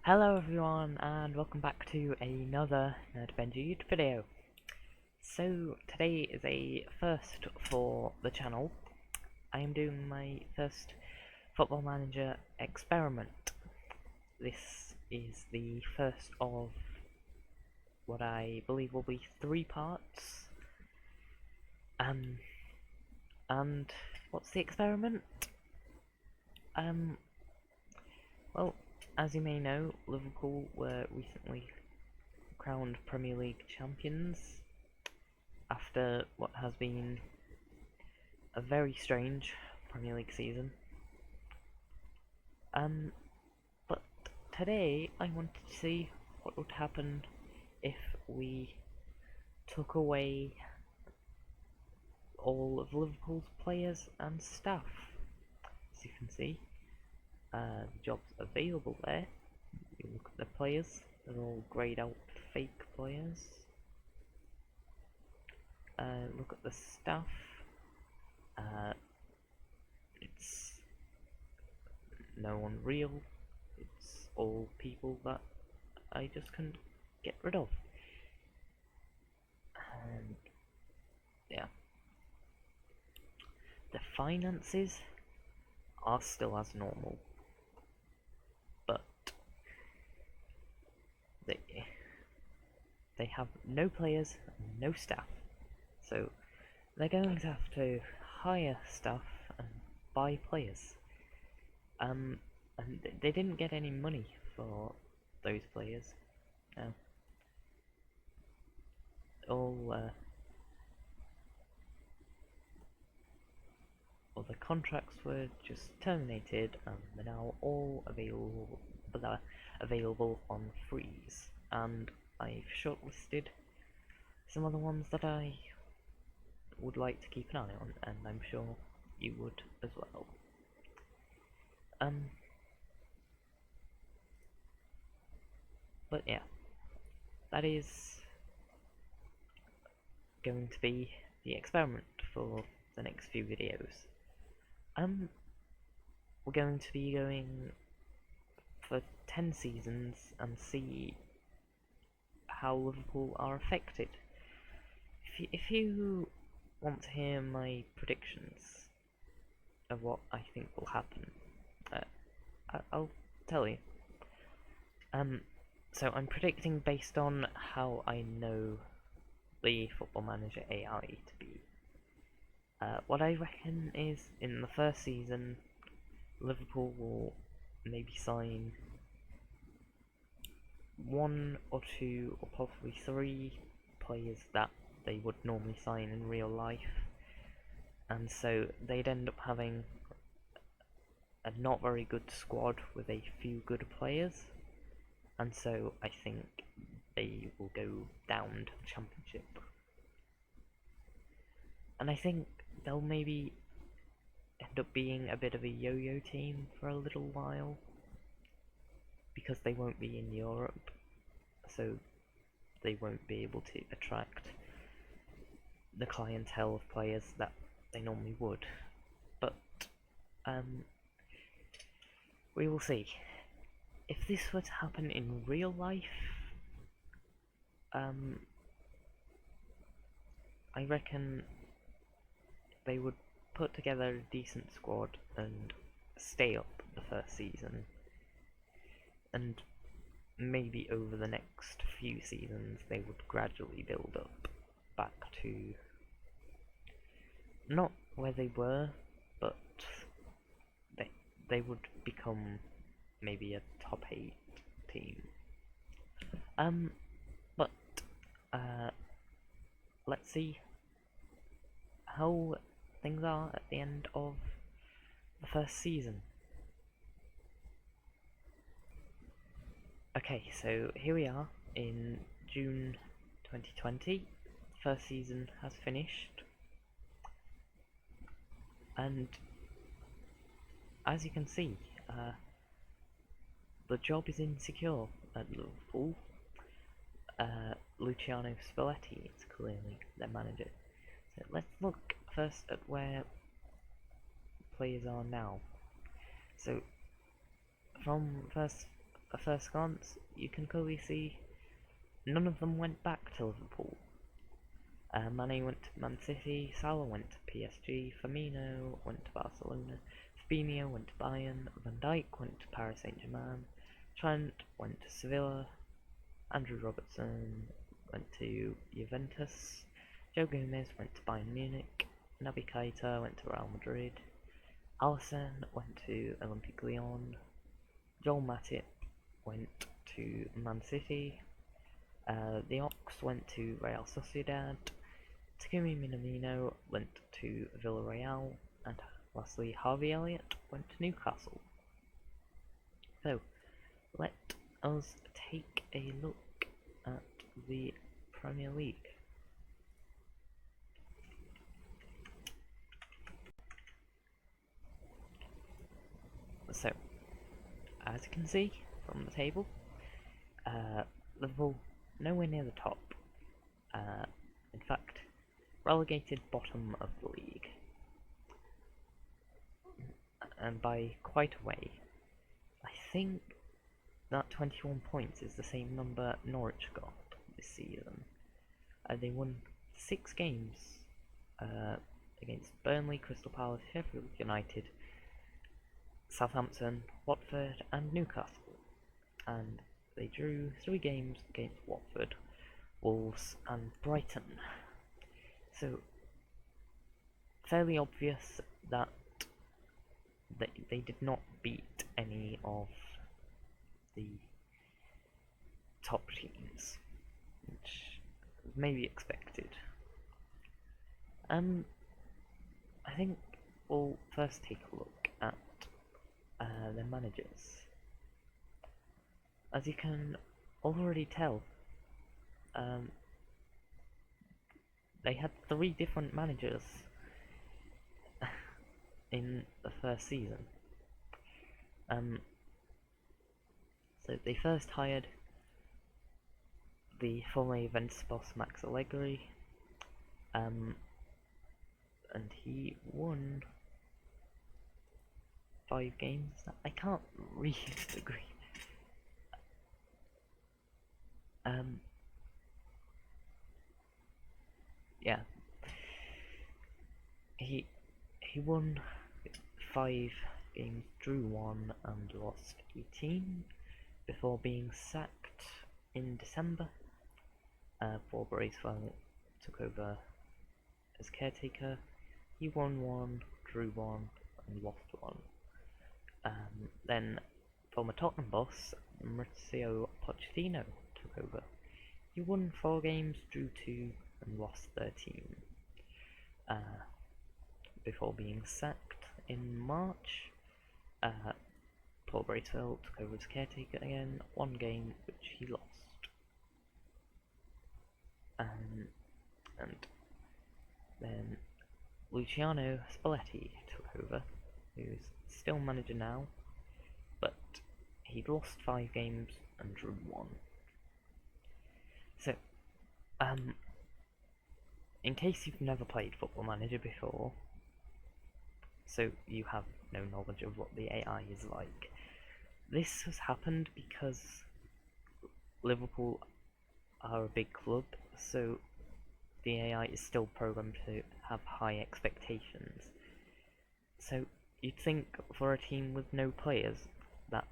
Hello everyone and welcome back to another Nerd YouTube video. So today is a first for the channel. I am doing my first Football Manager experiment. This is the first of what I believe will be 3 parts. And what's the experiment? Well, as you may know, Liverpool were recently crowned Premier League champions after what has been a very strange Premier League season. But today I wanted to see what would happen if we took away all of Liverpool's players and staff. As you can see, the jobs available there. You look at the players, they're all greyed out fake players. Look at the staff. It's no one real. It's all people that I just couldn't get rid of. And yeah, the finances are still as normal, but they have no players, no staff. So they're going to have to hire staff and buy players. And they didn't get any money for those players. No. All the contracts were just terminated, and they're now all available on freeze. And I've shortlisted some of the ones that I would like to keep an eye on, and I'm sure you would as well. But yeah, that is going to be the experiment for the next few videos. We're going to be going for 10 seasons and see how Liverpool are affected. If you want to hear my predictions of what I think will happen, I'll tell you. So I'm predicting based on how I know the Football Manager AI to be. What I reckon is, in the first season, Liverpool will maybe sign 1 or 2 or possibly 3 players that they would normally sign in real life, and so they'd end up having a not very good squad with a few good players, and so I think they will go down to the Championship. And I think they'll maybe end up being a bit of a yo-yo team for a little while, because they won't be in Europe, so they won't be able to attract the clientele of players that they normally would. But we will see. If this were to happen in real life, I reckon they would put together a decent squad and stay up the first season, and maybe over the next few seasons they would gradually build up back to not where they were, but they would become maybe a top 8 team. But let's see how things are at the end of the first season. Okay, so here we are in June 2020. First season has finished, and as you can see, the job is insecure at Liverpool. Luciano Spalletti is clearly their manager. So let's look first at where players are now. So from first at first glance, you can clearly see none of them went back to Liverpool. Mane went to Man City, Salah went to PSG, Firmino went to Barcelona, Fabinho went to Bayern, Van Dijk went to Paris Saint-Germain, Trent went to Sevilla, Andrew Robertson went to Juventus, Joe Gomez went to Bayern Munich, Naby Keita went to Real Madrid, Alisson went to Olympique Lyon, Joel Matip went to Man City, the Ox went to Real Sociedad, Takumi Minamino went to Villarreal, and lastly Harvey Elliott went to Newcastle. So, let us take a look at the Premier League. So, as you can see from the table, Liverpool nowhere near the top. In fact, relegated bottom of the league, and by quite a way. I think that 21 points is the same number Norwich got this season. They won 6 games against Burnley, Crystal Palace, Sheffield United, Southampton, Watford and Newcastle, and they drew 3 games against Watford, Wolves and Brighton. So, fairly obvious that they did not beat any of the top teams, which may be expected. I think we'll first take a look at their managers. As you can already tell, they had 3 different managers in the first season. So they first hired the former Juventus boss Max Allegri, and he won 5 games. I can't read the green. Yeah, he won 5 games, drew 1 and lost 18 before being sacked in December. Paul Bracewell took over as caretaker. He won 1, drew 1 and lost 1. Then former Tottenham boss Mauricio Pochettino took over. He won 4 games, drew 2 and lost 13 before being sacked in March. Paul Bracewell took over as caretaker again, 1 game which he lost. And then Luciano Spalletti took over, who's still manager now, but he'd lost 5 games and drew 1. So, in case you've never played Football Manager before, so you have no knowledge of what the AI is like, this has happened because Liverpool are a big club, so the AI is still programmed to have high expectations. So you'd think for a team with no players that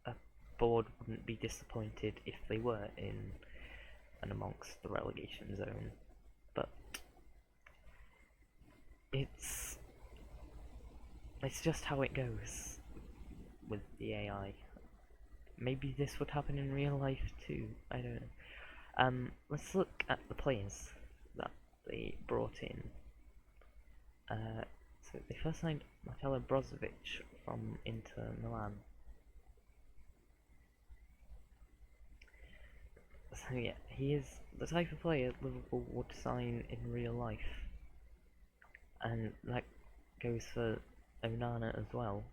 a board wouldn't be disappointed if they were in and amongst the relegation zone, but it's just how it goes with the AI. Maybe this would happen in real life too, I don't know. Let's look at the players that they brought in. So they first signed Marcelo Brozovic from Inter Milan. So yeah, he is the type of player Liverpool would sign in real life. And that goes for Onana as well,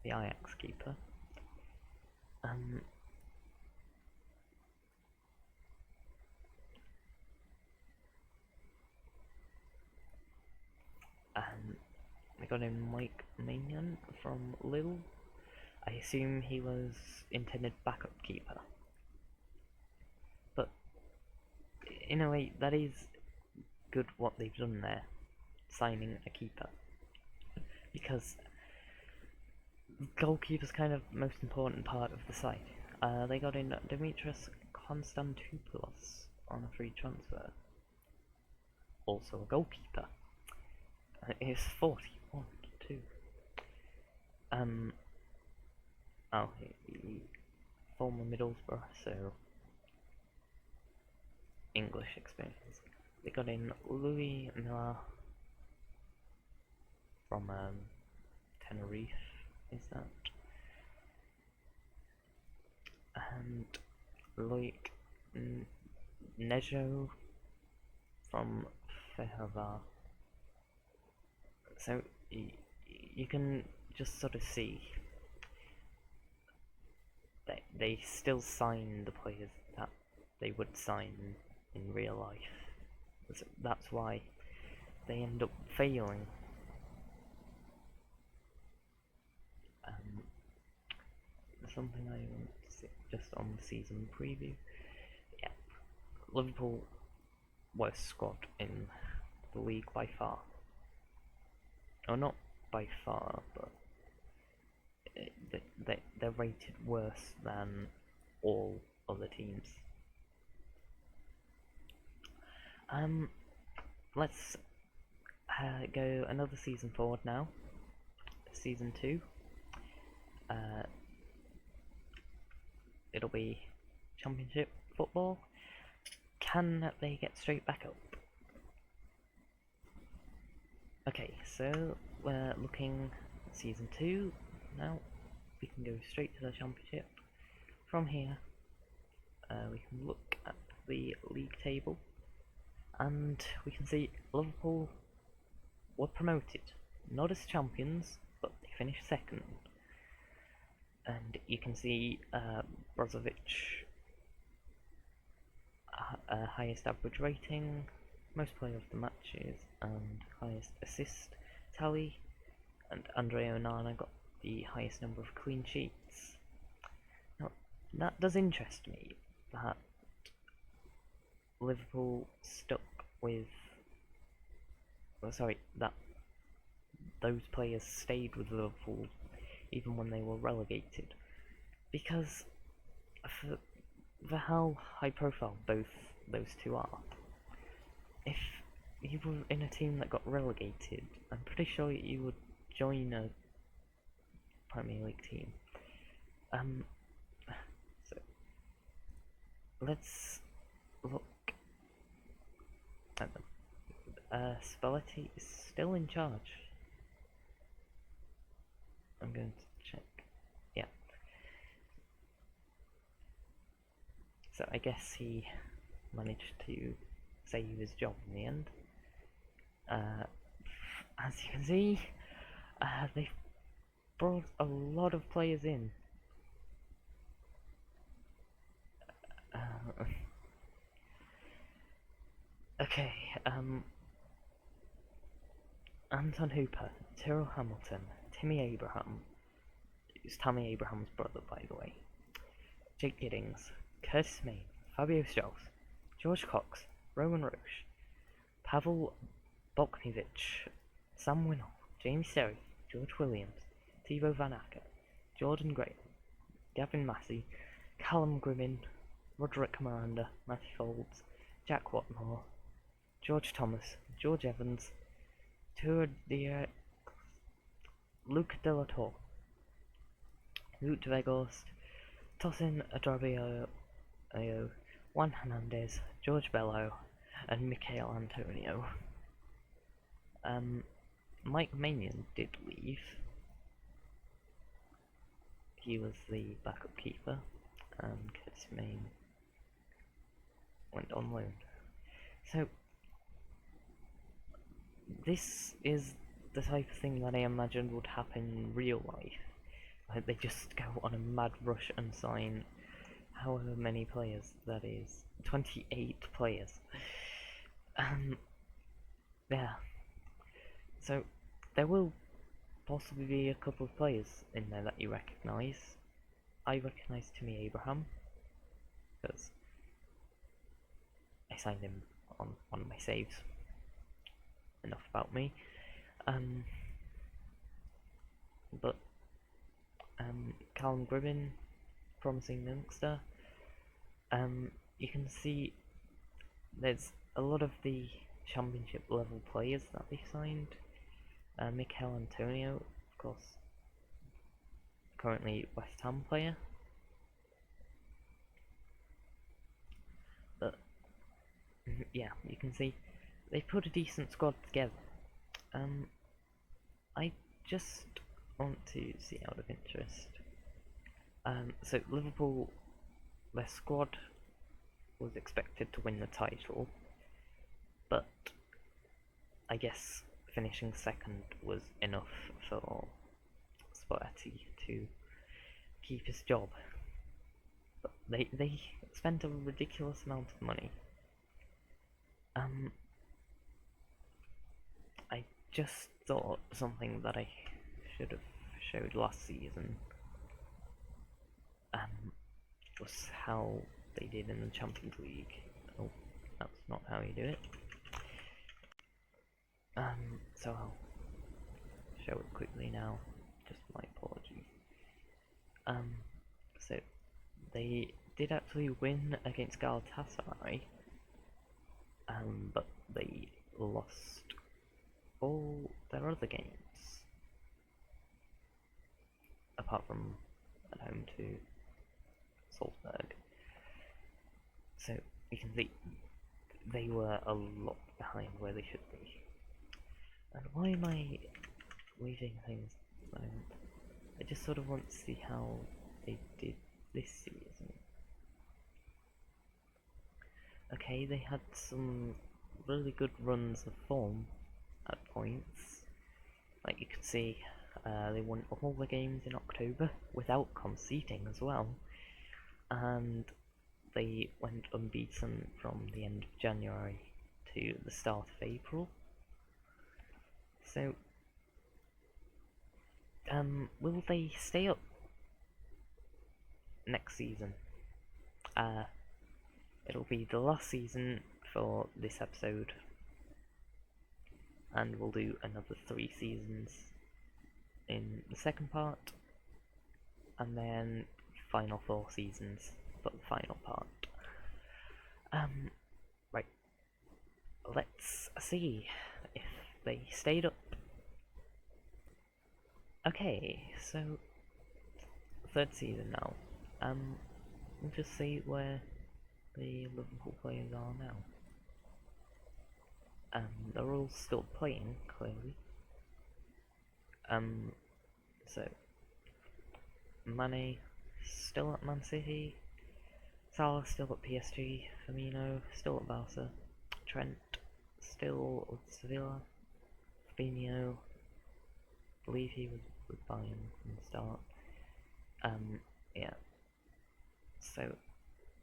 the Ajax keeper. And we got in Mike Maignan from Lille. I assume he was intended backup keeper. But in a way, that is good what they've done there, signing a keeper. Because goalkeeper's kind of most important part of the side. They got in Dimitris Konstantopoulos on a free transfer. Also a goalkeeper. He's 41 too. He former Middlesbrough, so English experience. They got in Louis Miller from Tenerife, is that? And Loic Nejo from Fehervar. So you can just sort of see that they still sign the players that they would sign in real life. That's why they end up failing. Something I want to see just on the season preview. Yeah, Liverpool worst squad in the league by far. Or not by far, but they're rated worse than all other teams. Let's go another season forward now. Season 2. It'll be Championship football. Can they get straight back up? Okay, so we're looking at Season 2 now. We can go straight to the Championship. From here, we can look at the league table, and we can see Liverpool were promoted, not as champions, but they finished second. And you can see Brozovic highest average rating, most player of the matches, and highest assist tally, and Andre Onana got the highest number of clean sheets. Now, that does interest me, that Liverpool stuck with... that those players stayed with Liverpool even when they were relegated, because for how high profile both those two are, if you were in a team that got relegated, I'm pretty sure you would join a Premier League team. So let's look at them. Spalletti is still in charge. I'm going to check. Yeah. So I guess he managed to save his job in the end. As you can see, they've brought a lot of players in. Okay, Anton Hooper, Tyrrell Hamilton, Timmy Abraham, who's Tammy Abraham's brother, by the way, Jake Giddings, Curtis Main, Fabio Strauss, George Cox, Roman Roche, Pavel Boknevich, Sam Winnall, Jamie Serry, George Williams, Thibaut Van Acker, Jordan Graham, Gavin Massey, Callum Grimmin, Roderick Miranda, Matthew Folds, Jack Watmore, George Thomas, George Evans, Tour de Luke Delator, Luke Veghorst, Tosin Adrabio, Juan Hernandez, George Bello, and Michael Antonio. Mike Manion did leave. He was the backup keeper, and Curtis Main went on loan. So this is the type of thing that I imagined would happen in real life. Like, they just go on a mad rush and sign however many players that is. 28 players. Yeah. So there will possibly be a couple of players in there that you recognise. I recognise Timmy Abraham, because I signed him on one of my saves. Enough about me. But Callum Gribbin, promising youngster. You can see there's a lot of the championship level players that they signed. Mikel Antonio, of course, currently West Ham player. But yeah, you can see they put a decent squad together. I just want to see out of interest. So Liverpool, their squad was expected to win the title, but I guess finishing second was enough for Spalletti to keep his job. But they spent a ridiculous amount of money. I just thought something that I should have showed last season was how they did in the Champions League. Oh, that's not how you do it. So I'll show it quickly now. Just my apologies. So they did actually win against Galatasaray, but they lost all their other games, apart from at home to Salzburg. So you can see they were a lot behind where they should be. And why am I leaving things at the moment? I just sort of want to see how they did this season. Okay, they had some really good runs of form at points. Like you can see, they won all the games in October without conceding as well. And they went unbeaten from the end of January to the start of April. So, will they stay up next season? It'll be the last season for this episode, and we'll do another 3 seasons in the second part, and then final 4 seasons for the final part. Right, let's see if they stayed up. Okay, so 3rd season now. We'll just see where the Liverpool players are now. They're all still playing, clearly. So Mane still at Man City, Salah still at PSG, Firmino still at Barca, Trent still with Sevilla, Fabinho, I believe he was with Bayern from the start. Yeah. So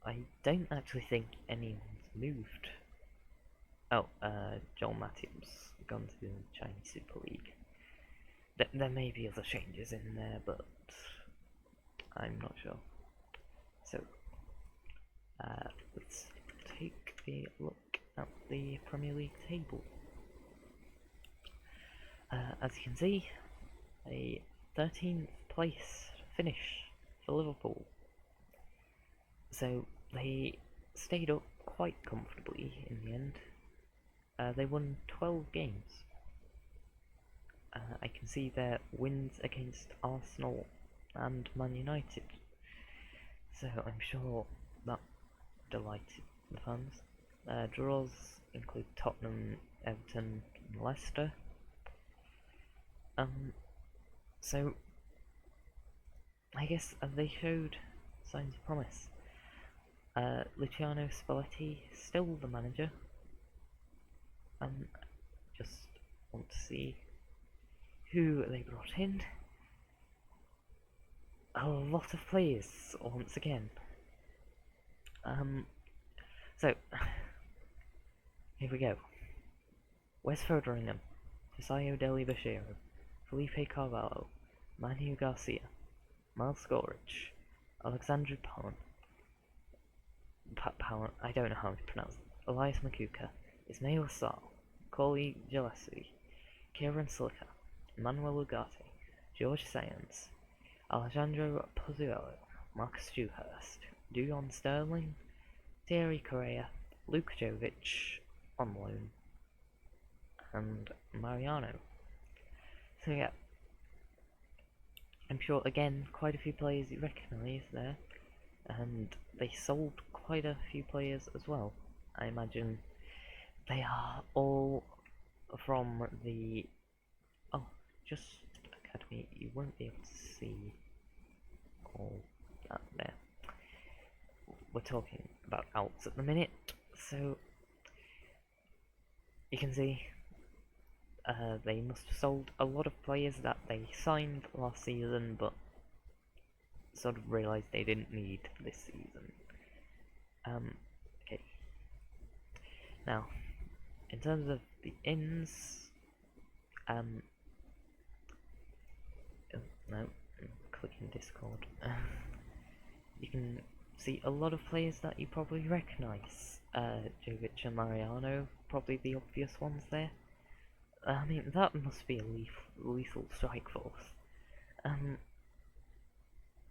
I don't actually think anyone's moved. Oh, Joel Matip's gone to the Chinese Super League. There may be other changes in there, but I'm not sure. So, let's take a look at the Premier League table. As you can see, a 13th place finish for Liverpool. So they stayed up quite comfortably in the end. They won 12 games. I can see their wins against Arsenal and Man United. So I'm sure that delighted the fans. Draws include Tottenham, Everton, and Leicester. So I guess they showed signs of promise. Luciano Spalletti, still the manager. Just want to see who they brought in. A lot of players once again. So here we go. Wes Foderingham, Fisayo Deli Bashiro, Felipe Carvalho, Manu Garcia, Miles Gorich, Alexandru Pound, I don't know how to pronounce it, Elias Makuka, Ismail Sal, Corey Gillespie, Kieran Slicker, Manuel Ugarte, George Sayans, Alejandro Pozzuelo, Marcus Dewhurst, Dujon Sterling, Thierry Correa, Luka Jovic on loan, and Mariano. So yeah, I'm sure again quite a few players you recognise there, and they sold quite a few players as well. I imagine they are all from the just academy. You won't be able to see all that there. We're talking about outs at the minute, so you can see they must have sold a lot of players that they signed last season, but sort of realised they didn't need this season. Okay. Now, in terms of the ins, oh, no, I'm clicking Discord. You can see a lot of players that you probably recognise. Jovic and Mariano, probably the obvious ones there. I mean, that must be a lethal strike force.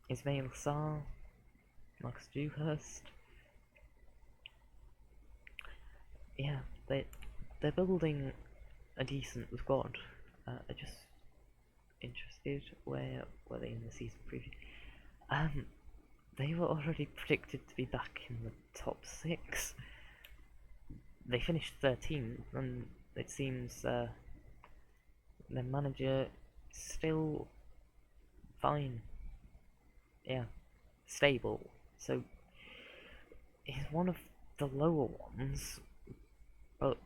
Ismail Sarr, Max Dewhurst. Yeah, they're building a decent squad. I'm just interested, where were they in the season preview? They were already predicted to be back in the top 6. They finished 13th, and it seems their manager is still fine. Yeah, stable. So he's one of the lower ones, but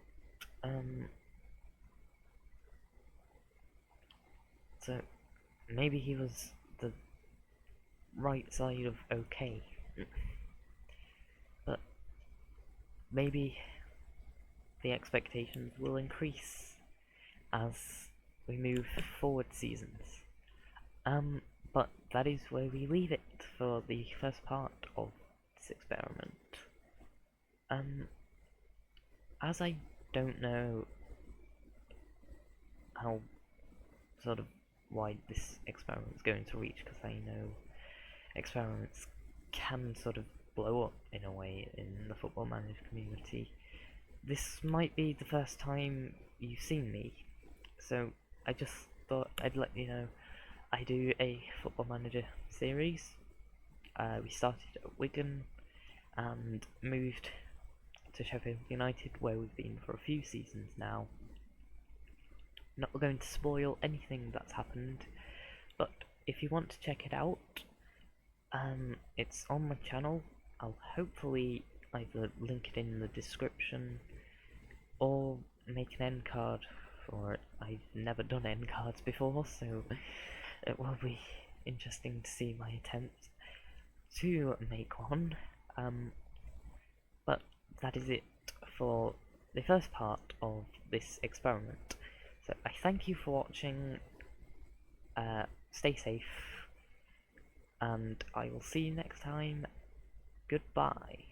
so maybe he was the right side of okay, but maybe the expectations will increase as we move forward seasons. But that is where we leave it for the first part of this experiment. As I don't know how sort of wide this experiment is going to reach, because I know experiments can sort of blow up in a way in the Football Manager community. This might be the first time you've seen me, so I just thought I'd let you know I do a Football Manager series. We started at Wigan and moved to Sheffield United, where we've been for a few seasons now. Not going to spoil anything that's happened, but if you want to check it out, it's on my channel. I'll hopefully either link it in the description or make an end card for it. I've never done end cards before, so it will be interesting to see my attempt to make one. But that is it for the first part of this experiment. So I thank you for watching, stay safe, and I will see you next time. Goodbye.